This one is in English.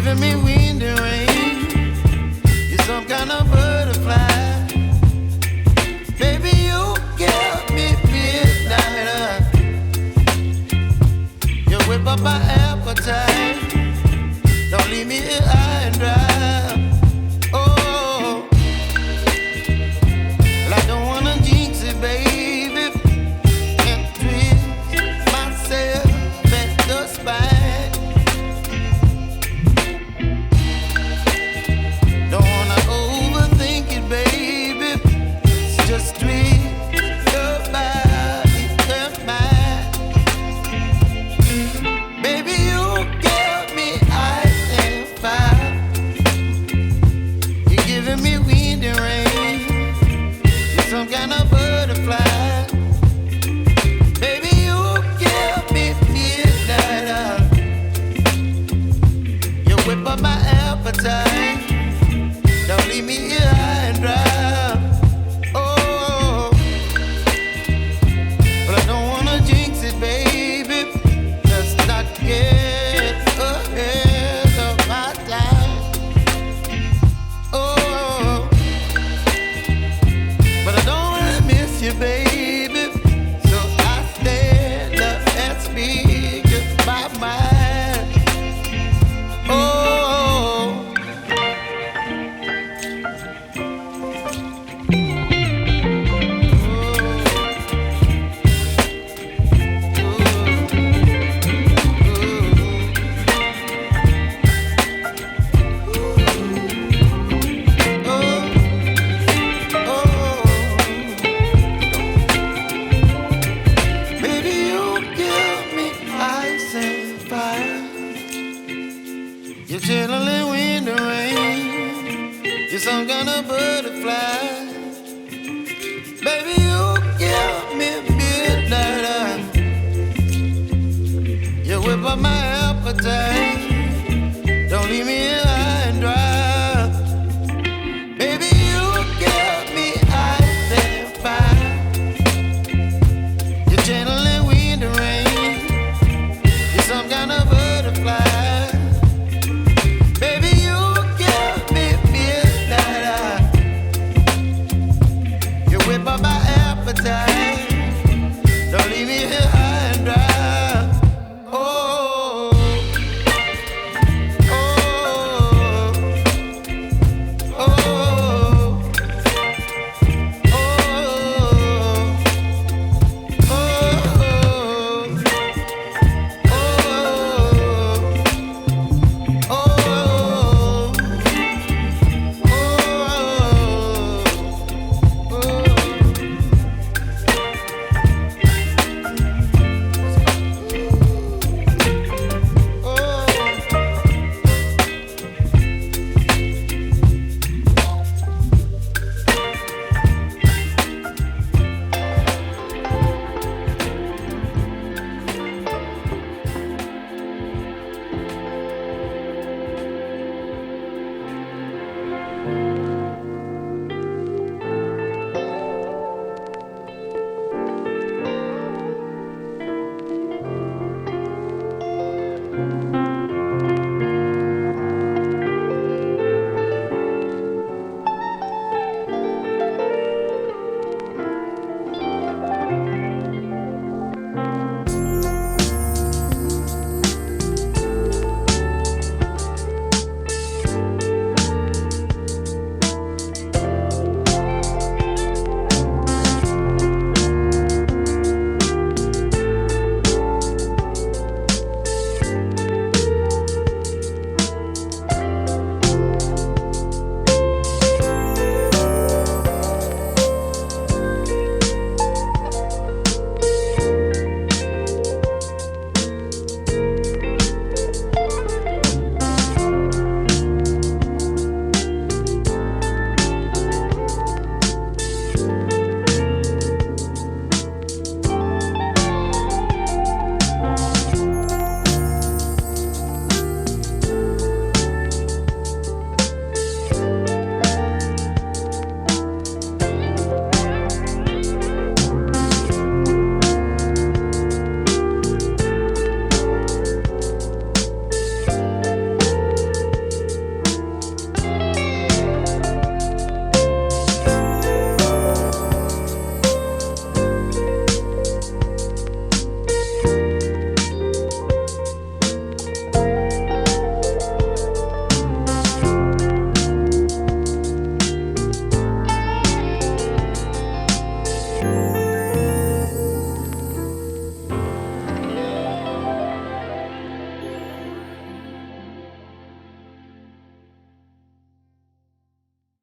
giving me wind and rain. You're some kind of butterfly. Baby, you give me midnight. You whip up my appetite. Don't leave me here high and dry. Oh, well, I don't wanna jinx it, baby, and twist myself at the spine. Don't wanna overthink it, baby. It's just twist your body and mine. Baby, you give me ice and fire. You're giving me wind and rain. You're some kind of butterfly. Baby, you give me midnight. You whip up my appetite. Don't leave me here high and dry. Oh, but I don't wanna jinx it, baby. Let's not get ahead of my time. Oh, but I don't wanna miss you, baby. So I stand up and speak just my mind. Oh. Baby, you give me ice and fire. You're chilling wind and rain. You're some kind of butterfly. Baby, you give me midnight. You whip up my appetite.